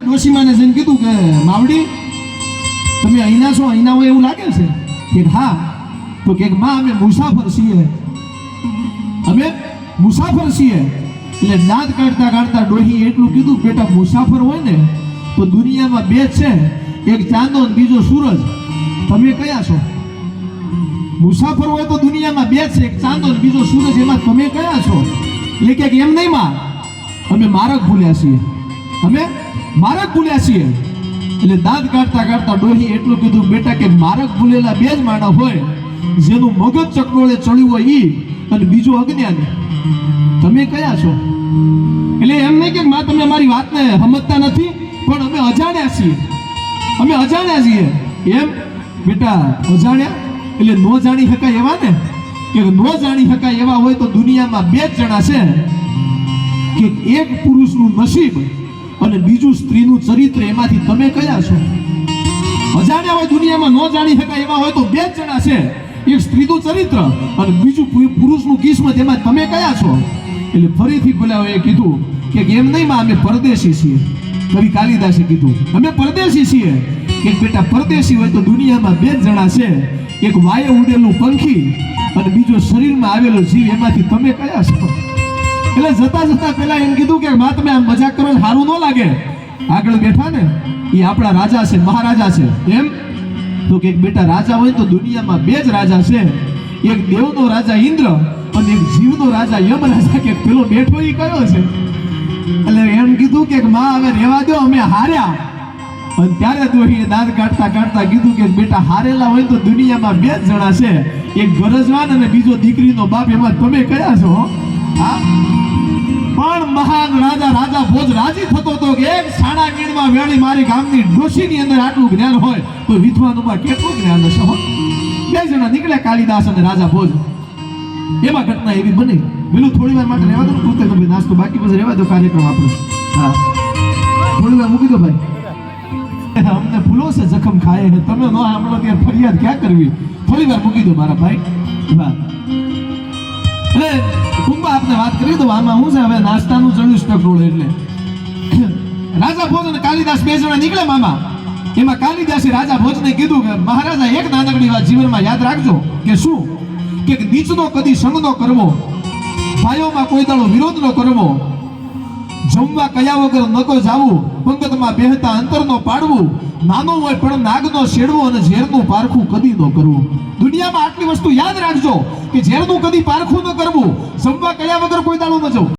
ડોશીમાને જઈને કીધું કે માવડી તમે અહીંના છો, અહીંના હોય એવું લાગે છે કે હા. તો કે માં અમે મુસાફર છીએ, અમે મુસાફર છીએ. એટલે દાંત કાઢતા કાઢતા ડોહી એટલું કીધું, બેટા મુસાફર હોય ને તો દુનિયામાં બે છે, એક ચાંદો અને બીજો સૂરજ. તમે કયા છો? મુસાફર હોય તો દુનિયામાં બે છે, એક ચાંદો અને બીજો સૂરજ. એમાં તમે કયા છો? એટલે કે એમ નહીં માં, અમે માર્ગ ભૂલ્યા છીએ, અમે માર્ગ ભૂલ્યા છીએ. એટલે દાંત કાઢતા કાઢતા ડોહી એટલું કીધું, બેટા કે માર્ગ ભૂલેલા બે જ માણસ હોય, જેનું મગજ ચકડોળે ચડ્યું હોય ઈ અને બીજું અજ્ઞાની. તમે કયા છો? એટલે એમ નહીં કે માં તમે અમારી વાતને સમજતા નથી, પણ અમે અજાણ્યા છીએ, અમે અજાણ્યા છીએ. એમ બેટા અજાણ્યા એટલે નો જાણી શકાય એવા ને, કે નો જાણી શકાય એવા હોય તો દુનિયામાં બે જ જણા છે, કે એક પુરુષનું નસીબ અને બીજું સ્ત્રીનું ચરિત્ર. એમાંથી તમે કયા છો? અજાણ્યા હોય દુનિયામાં નો જાણી શકાય એવા હોય તો બે જ જણા છે, એક સ્ત્રીનું ચરિત્ર અને બીજું પુરુષનું કિસ્મત. એમાં તમે કયા છો? એટલે ફરીથી બોલાવે કીધું કે એમ નહીં માં, અમે પરદેશી છીએ. કવિ કાલિદાસે કીધું અમે પરદેશી છીએ. કે બેટા પરદેશી હોય તો દુનિયામાં બે જ જણા છે, એક વાયે ઉડેલું પંખી અને બીજો શરીરમાં આવેલો જીવ. એમાંથી તમે કયા છો? એટલે જતા જતા પેલા એમ કીધું કે માં તમે આમ મજાક કરો સારું ન લાગે, આગળ બેઠા ને એ આપણા રાજા છે, મહારાજા છે. એમ તો કે બેટા રાજા હોય તો દુનિયામાં બે જ રાજા છે, એક દેવનો રાજા ઇન્દ્ર અને એક જીવનો રાજા યમરાજા. કે પેલો બેઠો એ કયો છે? એટલે એમ કીધું કે માં હવે રહેવા દો, અમે હાર્યા. અને ત્યારે દોહીએ દાંત કાઢતા કાઢતા કીધું કે બેટા હારેલા હોય તો દુનિયામાં બે જ જણા છે, એક ગરજવાન અને બીજો દીકરીનો બાપ. એમાં તમે કયા છો? હા. પણ મહાન રાજા રાજા ભોજ રાજી થતો હતો કે એક સાડા વીણમાં વેળી મારી ગામની ડોશીની અંદર આટલું જ્ઞાન હોય તો વિદ્વાનોમાં કેટલું જ્ઞાન હશે. બે જણા નીકળ્યા, કાલિદાસ અને રાજા ભોજ. એમાં ઘટના એવી બની, પેલું થોડી વાર માટે રહેવા દો, પૂરતે તો ભાઈ નાસ્તો બાકી પછી રહેવા દો કાર્યક્રમ આપણો. હા થોડી વાર મૂકી દો ભાઈ, અમને ફૂલો છે જખમ ખાય છે, તમે ન સાંભળો ત્યારે ફરિયાદ ક્યાં કરવી. થોડી વાર મૂકી દો મારા ભાઈ. હા એટલે ટૂંકમાં આપણે વાત કરી દો. આમાં શું છે, હવે નાસ્તાનું ચડ્યું સ્ટકરોળ. એટલે રાજા ભોજ અને કાલિદાસ બે જણા નીકળે મામા. એમાં કાલિદાસે રાજા ભોજને કીધું કે મહારાજા એક નાનકડી વાત જીવનમાં યાદ રાખજો. કે શું? કે નીચનો કદી સંગ ન કરવો, ભાઈઓમાં કોઈ દાડો વિરોધ ન કરવો, જમવા કયા વગર નકો જાવું, પંગતમાં બેહતા અંતર નો પાડવું, નાનો હોય પણ નાગનો શેડવો અને ઝેરનું પારખું કદી ન કરવું. દુનિયામાં આટલી વસ્તુ યાદ રાખજો કે ઝેરનું કદી પારખું ન કરવું, જમવા કયા વગર કોઈ દાડો ન જવું.